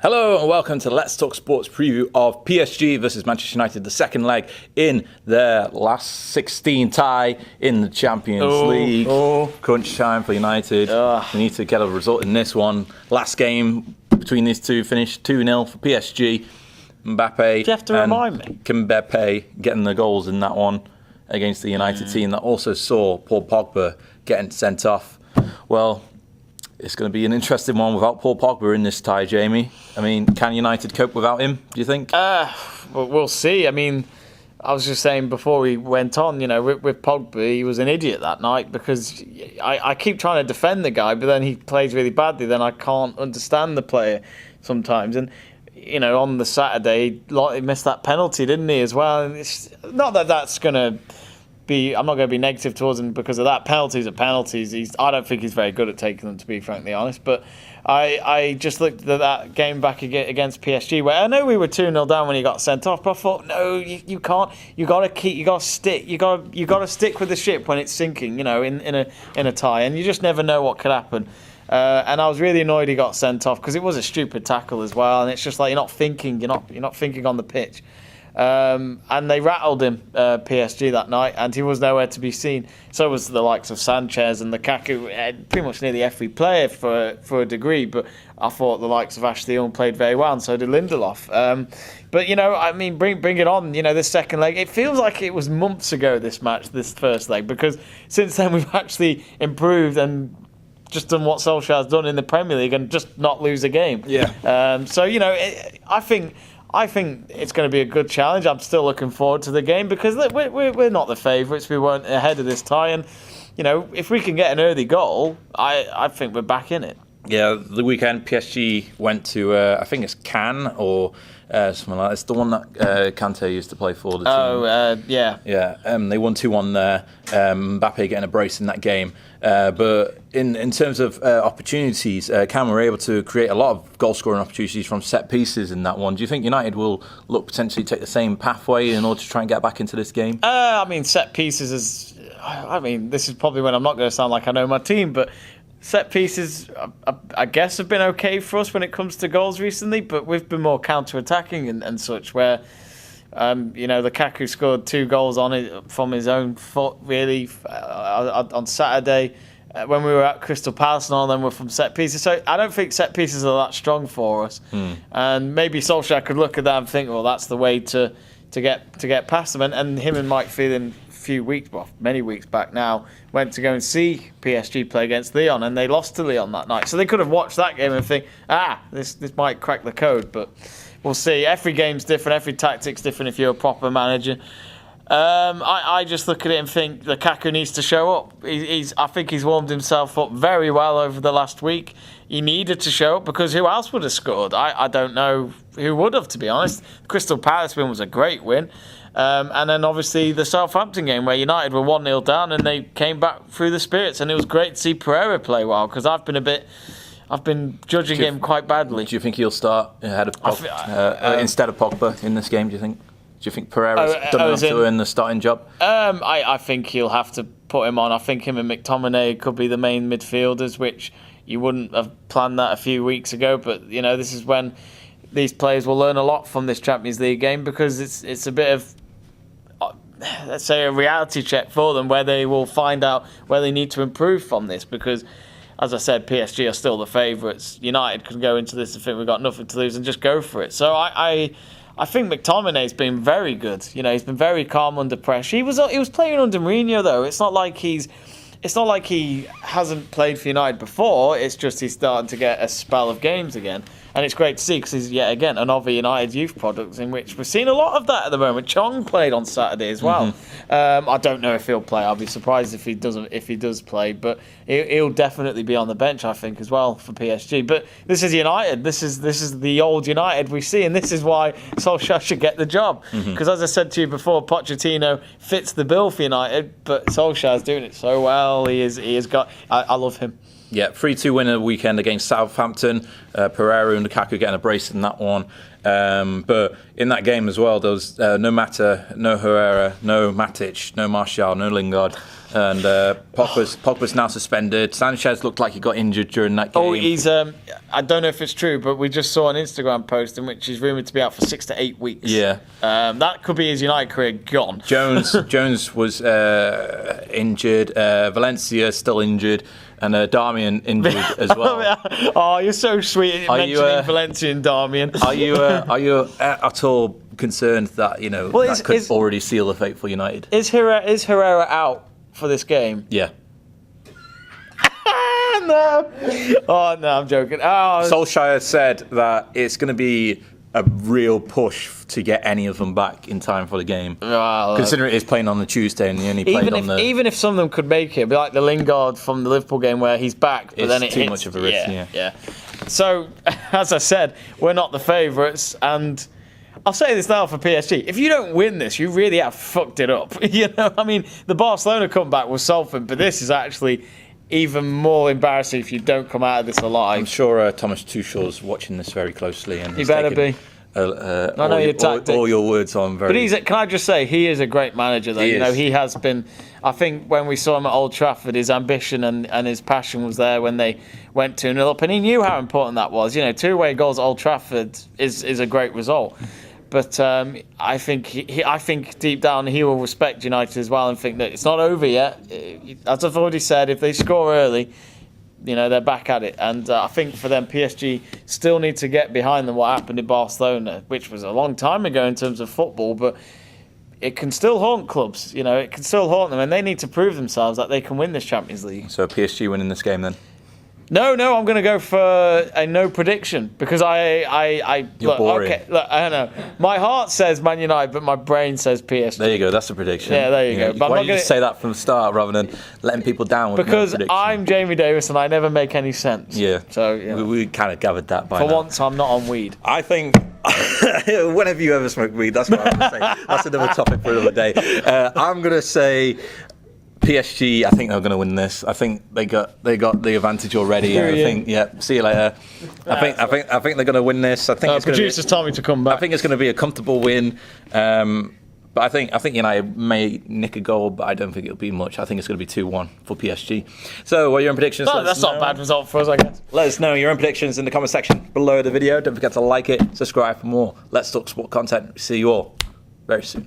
Hello and welcome to Let's Talk Sports preview of PSG versus Manchester United, the second leg in their last 16 tie in the Champions League. Crunch time for United. We need to get a result in this one. Last game between these two finished 2-0 for PSG. Mbappe. Do you have to remind me? Mbappe getting the goals in that one against the United team that also saw Paul Pogba getting sent off. Well, it's going to be an interesting one without Paul Pogba in this tie, Jamie. I mean, can United cope without him, do you think? Well, we'll see. I mean, I was just saying before we went on, with Pogba, he was an idiot that night because I keep trying to defend the guy, but then he plays really badly. Then I can't understand the player sometimes. And, on the Saturday, he missed that penalty, didn't he, as well? And it's not that that's going to... I'm not going to be negative towards him because of that. Penalties are penalties. I don't think he's very good at taking them, to be frankly honest. But I just looked at that game back against PSG, where I know we were 2-0 down when he got sent off, but I thought, no, you can't. You got to stick. You got to stick with the ship when it's sinking. In a tie, and you just never know what could happen. And I was really annoyed he got sent off because it was a stupid tackle as well, and it's just like you're not thinking on the pitch. And they rattled him, PSG, that night, and he was nowhere to be seen. So was the likes of Sanchez and Lukaku, pretty much nearly every player for a degree. But I thought the likes of Ashley Young played very well, and so did Lindelof. But bring it on. This second leg, it feels like it was months ago. This first leg, because since then we've actually improved and just done what Solskjaer's done in the Premier League and just not lose a game. Yeah. I think it's going to be a good challenge. I'm still looking forward to the game because we're not the favourites. We weren't ahead of this tie, and if we can get an early goal, I think we're back in it. Yeah, the weekend PSG went to I think it's Cannes or something like that. It's the one that Kante used to play for the team. Yeah. Yeah, they won 2-1 there. Mbappe getting a brace in that game. But in terms of opportunities, Cannes were able to create a lot of goal-scoring opportunities from set pieces in that one. Do you think United will look potentially take the same pathway in order to try and get back into this game? Set pieces is... this is probably when I'm not going to sound like I know my team, but... Set pieces, I guess, have been okay for us when it comes to goals recently, but we've been more counter-attacking and such, where, Lukaku scored 2 goals from his own foot, really, on Saturday when we were at Crystal Palace, and all of them were from set pieces. So I don't think set pieces are that strong for us. And maybe Solskjaer could look at that and think, well, that's the way to get past them. And him and Mike Phelan, many weeks back now, went to go and see PSG play against Lyon, and they lost to Lyon that night. So they could have watched that game and think, this might crack the code, but we'll see. Every game's different, every tactic's different if you're a proper manager. I just look at it and think Lukaku needs to show up. I think he's warmed himself up very well over the last week. He needed to show up because who else would have scored? I don't know who would have, to be honest. The Crystal Palace win was a great win. And then obviously the Southampton game where United were 1-0 down and they came back through the spirits, and it was great to see Pereira play well because I've been judging him quite badly. Do you think he'll start ahead of Pogba, instead of Pogba in this game? Do you think Pereira's done enough to earn the starting job? I think he'll have to put him on. I think him and McTominay could be the main midfielders, which you wouldn't have planned that a few weeks ago. But this is when these players will learn a lot from this Champions League game because it's a bit of, let's say, a reality check for them where they will find out where they need to improve from this because, as I said, PSG are still the favourites. United can go into this and think we've got nothing to lose and just go for it. So I think McTominay's been very good. He's been very calm under pressure. He was playing under Mourinho though. It's not like he hasn't played for United before. It's just he's starting to get a spell of games again. And it's great to see because he's, yet again, another United youth product in which we're seeing a lot of that at the moment. Chong played on Saturday as well. I don't know if he'll play. I'll be surprised if he does play. But he'll definitely be on the bench, I think, as well for PSG. But this is United. This is the old United we see. And this is why Solskjaer should get the job. Because as I said to you before, Pochettino fits the bill for United. But Solskjaer's doing it so well. He has got... I love him. Yeah, 3-2 win of the weekend against Southampton. Pereira and Lukaku getting a brace in that one. But in that game as well, there was no Mata, no Herrera, no Matic, no Martial, no Lingard. And Pogba's now suspended. Sanchez looked like he got injured during that game. Oh, he's. I don't know if it's true, but we just saw an Instagram post in which he's rumoured to be out for 6 to 8 weeks. Yeah. That could be his United career gone. Jones was injured. Valencia still injured. And Darmian injured as well. Oh, you're so sweet mentioning Valencia and Darmian. Are you at all concerned that that could already seal the fate for United? Is Herrera out for this game? Yeah. No. Oh no, I'm joking. Solskjaer said that it's going to be a real push to get any of them back in time for the game. Considering it is playing on the Tuesday and he only played on the... Even if some of them could make it, it'd be like the Lingard from the Liverpool game where he's back, but then it too much of a risk. Yeah. So, as I said, we're not the favourites, and I'll say this now for PSG. If you don't win this, you really have fucked it up. I mean, the Barcelona comeback was Salford, but this is actually even more embarrassing if you don't come out of this alive. I'm sure Thomas Tuchel's watching this very closely, and he better be. I know your tactics. All your words on very. But can I just say, he is a great manager, though. He has been. I think when we saw him at Old Trafford, his ambition and his passion was there when they went 2-0 up, and he knew how important that was. 2 away goals at Old Trafford is a great result. But I think deep down he will respect United as well and think that it's not over yet. As I've already said, if they score early, they're back at it. And I think for them, PSG still need to get behind them what happened in Barcelona, which was a long time ago in terms of football, but it can still haunt clubs. It can still haunt them, and they need to prove themselves that they can win this Champions League. So PSG winning this game then? No, I'm going to go for a no prediction because You're boring. Okay, look, I don't know. My heart says Man United, but my brain says PSG. There you go. That's a prediction. Yeah, there you go. But why don't you just say that from the start rather than letting people down with because no prediction? I'm Jamie Davis and I never make any sense. Yeah. So we kind of gathered that by now. For once, I'm not on weed. I think. Whenever you ever smoke weed, that's what I'm going to say. That's another topic for another day. I'm going to say PSG. I think they're going to win this. I think they got the advantage already. I think. Yeah. See you later. I think they're going to win this. I think producers tell me to come back. I think it's going to be a comfortable win. But I think United may nick a goal, but I don't think it'll be much. I think it's going to be 2-1 for PSG. So, what are your own predictions? No, that's not a bad result for us, I guess. Let us know your own predictions in the comment section below the video. Don't forget to like it, subscribe for more Let's Talk Sport content. See you all very soon.